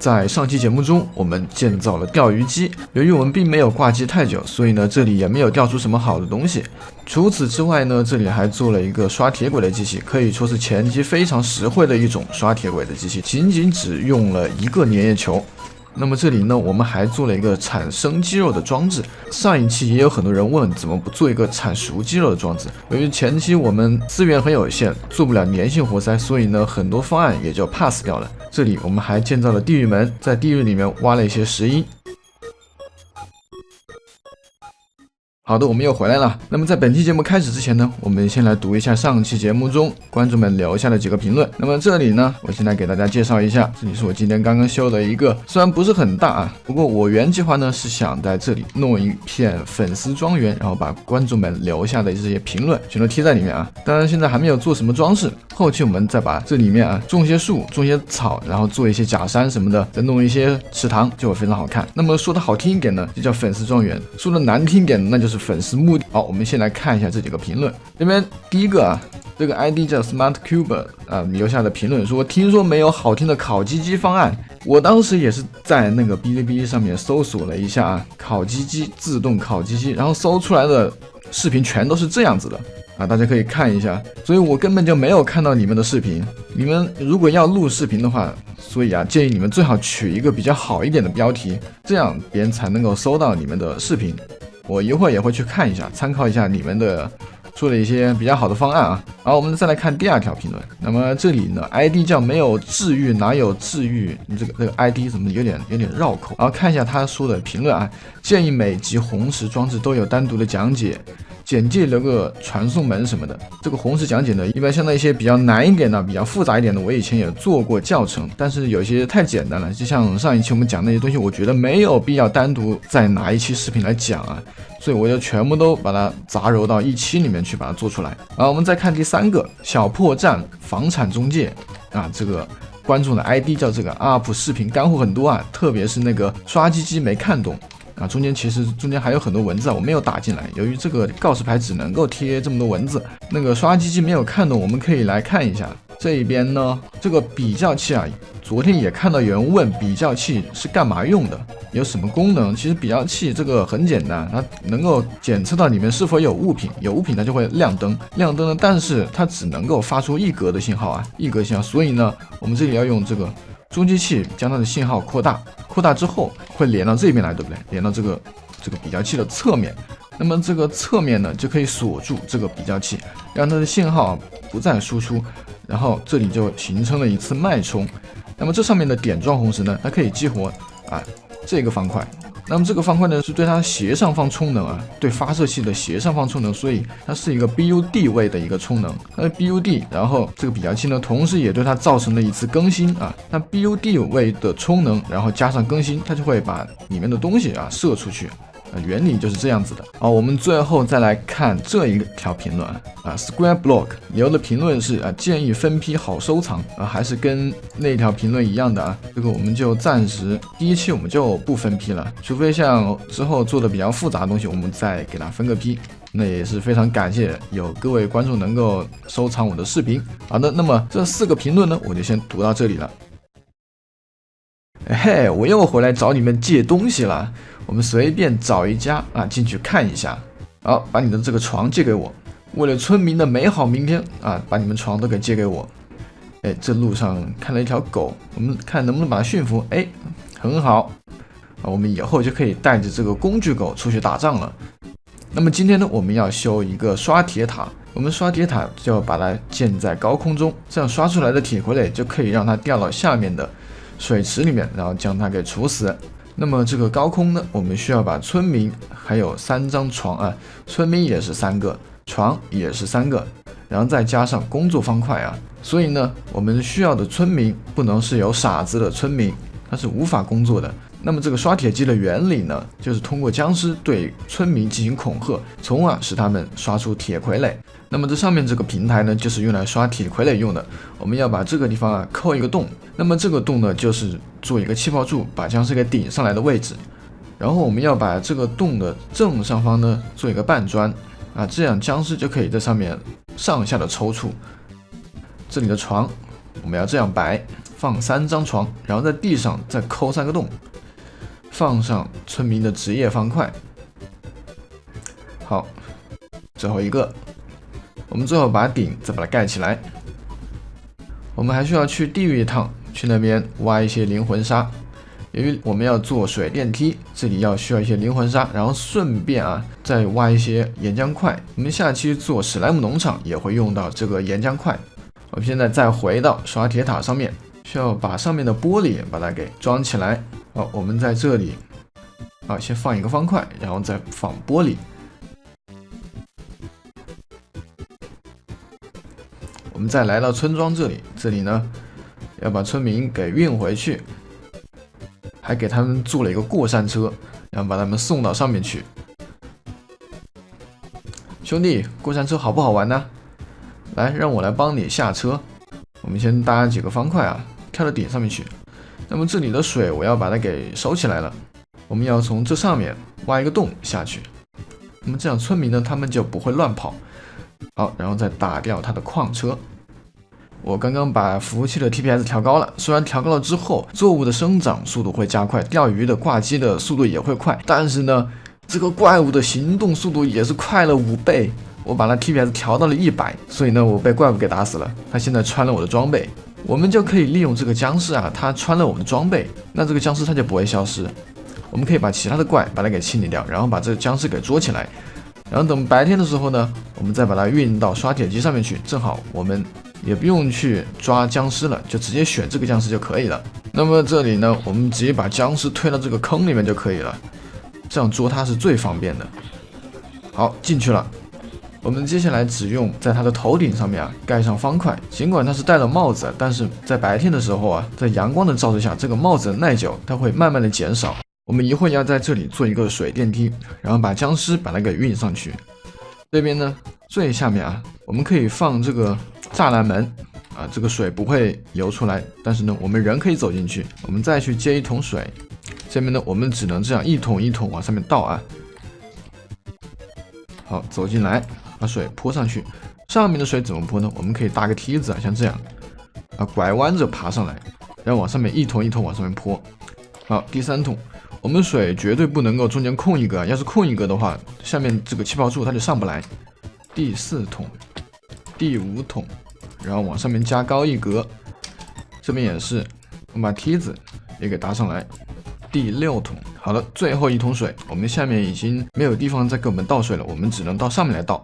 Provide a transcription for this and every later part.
在上期节目中，我们建造了钓鱼机。由于我们并没有挂机太久，所以呢，这里也没有钓出什么好的东西。除此之外呢，这里还做了一个刷铁轨的机器，可以说是前期非常实惠的一种刷铁轨的机器，仅仅只用了一个粘液球。那么这里呢，我们还做了一个产生肌肉的装置。上一期也有很多人问，怎么不做一个产熟肌肉的装置？由于前期我们资源很有限，做不了粘性活塞，所以呢，很多方案也就 pass 掉了。这里我们还建造了地狱门，在地狱里面挖了一些石英。好的，我们又回来了。那么在本期节目开始之前呢，我们先来读一下上期节目中观众们留下的几个评论。那么这里呢，我先来给大家介绍一下，这里是我今天刚刚修的一个，虽然不是很大啊，不过我原计划呢是想在这里弄一片粉丝庄园，然后把观众们留下的这些评论全都贴在里面啊。当然现在还没有做什么装饰，后期我们再把这里面啊种些树，种些草，然后做一些假山什么的，再弄一些池塘，就会非常好看。那么说的好听一点呢，就叫粉丝庄园；说的难听一点，那就是粉丝墓地。好，我们先来看一下这几个评论。这边第一个啊，这个 ID 叫 SmartCuber 啊，留下的评论说，听说没有好听的烤鸡机方案。我当时也是在那个哔哩哔哩上面搜索了一下啊，烤鸡机自动烤鸡机，然后搜出来的视频全都是这样子的啊，大家可以看一下。所以我根本就没有看到你们的视频。你们如果要录视频的话，所以啊，建议你们最好取一个比较好一点的标题，这样别人才能够搜到你们的视频。我一会儿也会去看一下，参考一下你们的说的一些比较好的方案啊。然后我们再来看第二条评论。那么这里呢 ，ID 叫没有治愈哪有治愈，这个 ID 怎么有点绕口。然后看一下他说的评论啊，建议每集红石装置都有单独的讲解。简介留个传送门什么的。这个红石讲解呢，一般像那些比较难一点的、比较复杂一点的，我以前也做过教程，但是有些太简单了，就像上一期我们讲那些东西，我觉得没有必要单独再拿一期视频来讲啊，所以我就全部都把它杂糅到一期里面去把它做出来。然后我们再看第三个小破站房产中介啊，这个观众的 ID 叫这个 UP 视频干货很多啊，特别是那个刷机机没看懂。啊，中间还有很多文字啊，我没有打进来。由于这个告示牌只能够贴这么多文字，那个刷机机没有看懂，我们可以来看一下这一边呢。这个比较器啊，昨天也看到有人问比较器是干嘛用的，有什么功能？其实比较器这个很简单，它能够检测到里面是否有物品，有物品它就会亮灯，亮灯呢，但是它只能够发出一格的信号啊，一格信号。所以呢，我们这里要用这个中继器将它的信号扩大之后会连到这边来，对不对？连到这个比较器的侧面，那么这个侧面呢就可以锁住这个比较器，让它的信号不再输出，然后这里就形成了一次脉冲。那么这上面的点状红石呢，它可以激活啊这个方块。那么这个方块呢是对它斜上方充能啊，对发射器的斜上方充能，所以它是一个 BUD 位的一个充能。那 BUD， 然后这个比较器呢，同时也对它造成了一次更新啊。那 BUD 位的充能，然后加上更新，它就会把里面的东西啊射出去。原理就是这样子的。好，我们最后再来看这一条评论啊 ，Square Block 留的评论是啊，建议分批好收藏啊，还是跟那条评论一样的啊。这个我们就暂时第一期我们就不分批了，除非像之后做的比较复杂的东西，我们再给它分个批。那也是非常感谢有各位观众能够收藏我的视频。好的，那么这4个评论呢，我就先读到这里了。嘿，我又回来找你们借东西了。我们随便找一家啊，进去看一下。好，把你的这个床借给我，为了村民的美好明天啊，把你们床都给借给我。哎，这路上看了一条狗，我们看能不能把它驯服。哎，很好啊，我们以后就可以带着这个工具狗出去打仗了。那么今天呢，我们要修一个刷铁塔。我们刷铁塔就要把它建在高空中，这样刷出来的铁傀儡就可以让它掉到下面的水池里面，然后将它给处死。那么这个高空呢，我们需要把村民还有3张床啊，村民也是3个，床也是3个，然后再加上工作方块啊。所以呢，我们需要的村民不能是有傻子的村民，他是无法工作的。那么这个刷铁机的原理呢，就是通过僵尸对村民进行恐吓，从而使他们刷出铁傀儡。那么这上面这个平台呢，就是用来刷铁傀儡用的。我们要把这个地方啊抠一个洞，那么这个洞呢，就是做一个气泡柱，把僵尸给顶上来的位置。然后我们要把这个洞的正上方呢做一个半砖啊，这样僵尸就可以在上面上下的抽搐。这里的床我们要这样摆，放3张床，然后在地上再抠3个洞，放上村民的职业方块。好，最后一个，我们最后把顶再把它盖起来。我们还需要去地狱一趟，去那边挖一些灵魂沙。由于我们要做水电梯，这里需要一些灵魂沙，然后顺便再挖一些岩浆块。我们下期做史莱姆农场也会用到这个岩浆块。我们现在再回到刷铁塔上面，需要把上面的玻璃把它给装起来。好，我们在这里先放一个方块，然后再放玻璃。我们再来到村庄这里呢，要把村民给运回去。还给他们做了一个过山车，然后把他们送到上面去。兄弟，过山车好不好玩呢？来，让我来帮你下车。我们先搭几个方块跳到顶上面去。那么这里的水我要把它给收起来了，我们要从这上面挖一个洞下去。那么这样村民呢，他们就不会乱跑。好，然后再打掉他的矿车。我刚刚把服务器的 TPS 调高了，虽然调高了之后，作物的生长速度会加快，钓鱼的挂机的速度也会快，但是呢，这个怪物的行动速度也是快了5倍。我把它 TPS 调到了100，所以呢，我被怪物给打死了。他现在穿了我的装备，我们就可以利用这个僵尸他穿了我们的装备，那这个僵尸他就不会消失。我们可以把其他的怪把它给清理掉，然后把这个僵尸给捉起来，然后等白天的时候呢，我们再把它运到刷铁机上面去，正好我们也不用去抓僵尸了，就直接选这个僵尸就可以了。那么这里呢，我们直接把僵尸推到这个坑里面就可以了，这样捉它是最方便的。好，进去了。我们接下来只用在它的头顶上面盖上方块，尽管它是戴了帽子，但是在白天的时候在阳光的照射下，这个帽子的耐久它会慢慢的减少。我们一会要在这里做一个水电梯，然后把僵尸把它给运上去。这边呢，最下面我们可以放这个栅栏门这个水不会流出来，但是呢，我们人可以走进去。我们再去接一桶水，这边呢，我们只能这样一桶一桶往上面倒好，走进来，把水泼上去。上面的水怎么泼呢？我们可以搭个梯子像这样拐弯着爬上来，然后往上面一桶一桶往上面泼。好，第3桶。我们水绝对不能够中间空一个，要是空一个的话，下面这个气泡柱它就上不来。第4桶，第5桶，然后往上面加高一格，这边也是，我们把梯子也给搭上来。第6桶，好了，最后1桶水，我们下面已经没有地方再给我们倒水了，我们只能到上面来倒，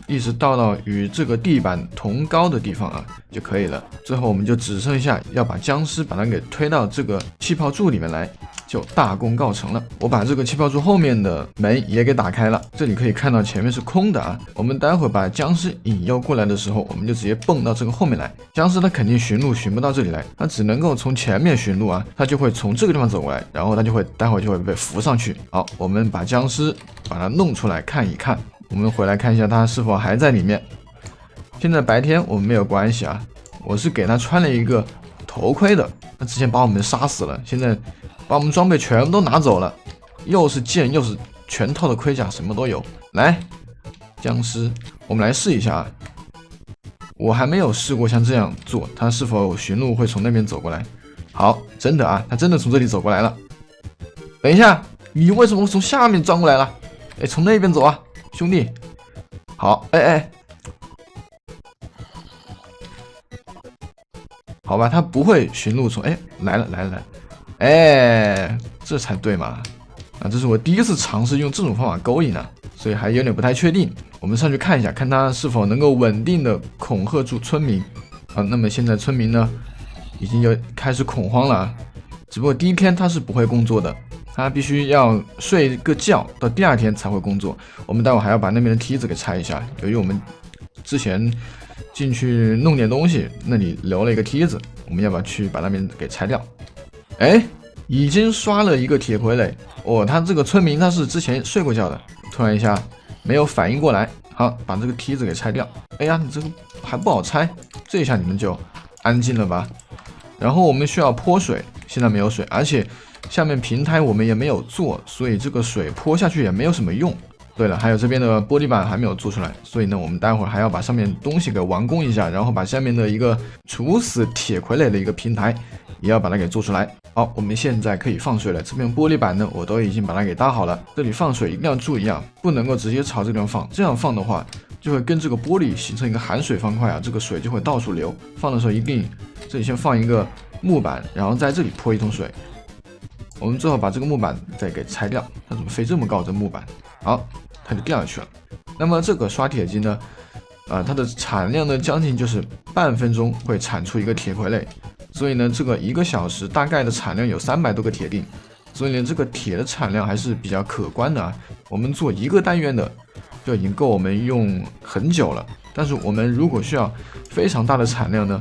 一直倒到与这个地板同高的地方就可以了。最后我们就只剩下要把僵尸把它给推到这个气泡柱里面来，就大功告成了。我把这个气泡柱后面的门也给打开了，这里可以看到前面是空的我们待会把僵尸引诱过来的时候，我们就直接蹦到这个后面来。僵尸它肯定寻路寻不到这里来，它只能够从前面寻路它就会从这个地方走过来，然后它就会待会就会被扶上去。好，我们把僵尸把它弄出来看一看，我们回来看一下它是否还在里面。现在白天我们没有关系我是给它穿了一个头盔的，他之前把我们杀死了，现在把我们装备全部都拿走了，又是剑又是全套的盔甲，什么都有。来，僵尸，我们来试一下我还没有试过像这样做，他是否寻路会从那边走过来。好，真的他真的从这里走过来了。等一下，你为什么从下面钻过来了？从那边走兄弟。好，好吧，他不会寻路从来了，这才对嘛。这是我第一次尝试用这种方法勾引所以还有点不太确定。我们上去看一下，看他是否能够稳定的恐吓住村民那么现在村民呢已经有开始恐慌了只不过第1天他是不会工作的，他必须要睡个觉，到第2天才会工作。我们待会还要把那边的梯子给拆一下，由于我们之前进去弄点东西，那里留了一个梯子，我们要不要去把那边给拆掉？已经刷了一个铁傀儡他这个村民他是之前睡过觉的，突然一下没有反应过来。好，把这个梯子给拆掉。你这个还不好拆，这一下你们就安静了吧。然后我们需要泼水，现在没有水，而且下面平台我们也没有做，所以这个水泼下去也没有什么用。对了，还有这边的玻璃板还没有做出来，所以呢，我们待会儿还要把上面东西给完工一下，然后把下面的一个处死铁傀儡的一个平台也要把它给做出来。好，我们现在可以放水了。这边玻璃板呢，我都已经把它给搭好了。这里放水一定要注意啊，不能够直接朝这个地方放，这样放的话就会跟这个玻璃形成一个含水方块啊，这个水就会到处流。放的时候一定这里先放一个木板，然后在这里泼一桶水。我们最后把这个木板再给拆掉，它怎么飞这么高？这木板，好，它就掉下去了。那么这个刷铁机呢，它的产量呢将近就是半分钟会产出一个铁傀儡，所以呢，这个1个小时大概的产量有300多个铁锭，所以呢，这个铁的产量还是比较可观的啊。我们做1个单元的就已经够我们用很久了，但是我们如果需要非常大的产量呢，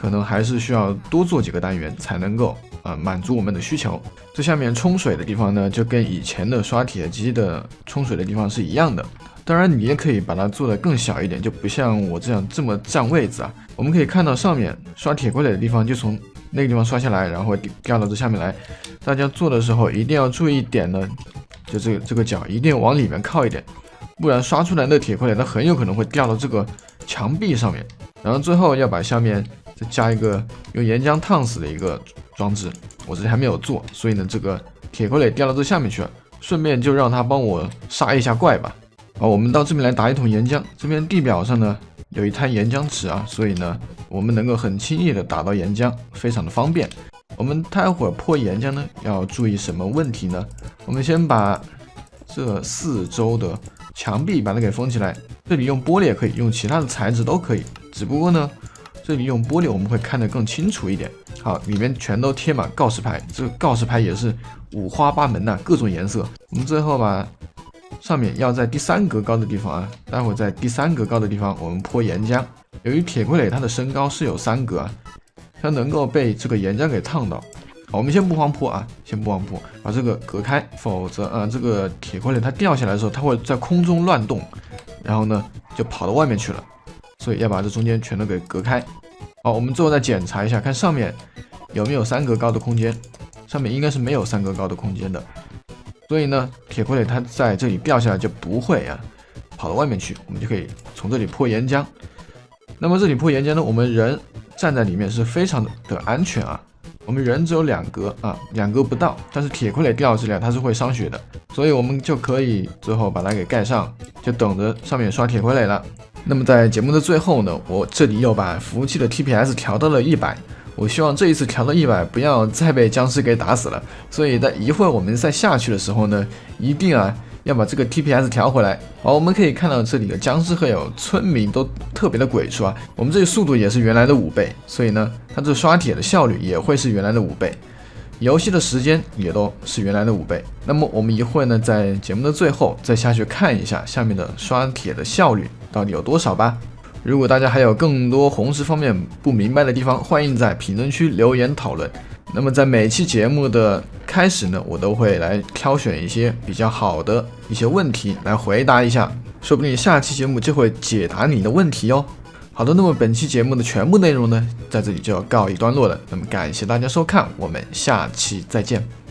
可能还是需要多做几个单元才能够满足我们的需求。这下面冲水的地方呢，就跟以前的刷铁机的冲水的地方是一样的。当然你也可以把它做得更小一点，就不像我这么占位置啊。我们可以看到上面刷铁傀儡的地方就从那个地方刷下来，然后掉到这下面来。大家做的时候一定要注意一点呢，就这个角一定往里面靠一点，不然刷出来的铁傀儡它很有可能会掉到这个墙壁上面。然后最后要把下面再加一个用岩浆烫死的一个装置，我这里还没有做，所以呢这个铁傀儡掉到这下面去了，顺便就让它帮我杀一下怪吧。好，我们到这边来打一桶岩浆，这边地表上呢有一滩岩浆池啊，所以呢我们能够很轻易的打到岩浆，非常的方便。我们待会儿泼岩浆呢要注意什么问题呢？我们先把这4周的墙壁把它给封起来，这里用玻璃也可以，用其他的材质都可以，只不过呢这里用玻璃我们会看得更清楚一点。好，里面全都贴满告示牌，这个告示牌也是五花八门的，各种颜色。我们最后把上面要在第3格高的地方啊，待会在第3格高的地方我们泼岩浆。由于铁傀儡它的身高是有3格啊，它能够被这个岩浆给烫到。好，我们先不慌泼啊，先不慌泼，把这个隔开，否则这个铁傀儡它掉下来的时候，它会在空中乱动，然后呢就跑到外面去了，所以要把这中间全都给隔开。好，我们最后再检查一下，看上面有没有3格高的空间，上面应该是没有3格高的空间的，所以呢铁傀儡它在这里掉下来就不会跑到外面去，我们就可以从这里泼岩浆。那么这里泼岩浆呢，我们人站在里面是非常的安全啊。我们人只有2格2格不到，但是铁傀儡掉下来它是会伤血的，所以我们就可以最后把它给盖上，就等着上面刷铁傀儡了。那么在节目的最后呢，我这里又把服务器的 TPS 调到了100，我希望这一次调到100不要再被僵尸给打死了，所以在一会儿我们再下去的时候呢，一定要把这个 TPS 调回来。好，我们可以看到这里的僵尸还有村民都特别的鬼畜啊，我们这里速度也是原来的5倍，所以呢它这刷铁的效率也会是原来的5倍，游戏的时间也都是原来的5倍。那么我们一会儿呢在节目的最后再下去看一下下面的刷铁的效率到底有多少吧。如果大家还有更多红石方面不明白的地方，欢迎在评论区留言讨论。那么在每期节目的开始呢，我都会来挑选一些比较好的一些问题来回答一下，说不定下期节目就会解答你的问题哦。好的，那么本期节目的全部内容呢，在这里就要告一段落了。那么感谢大家收看，我们下期再见。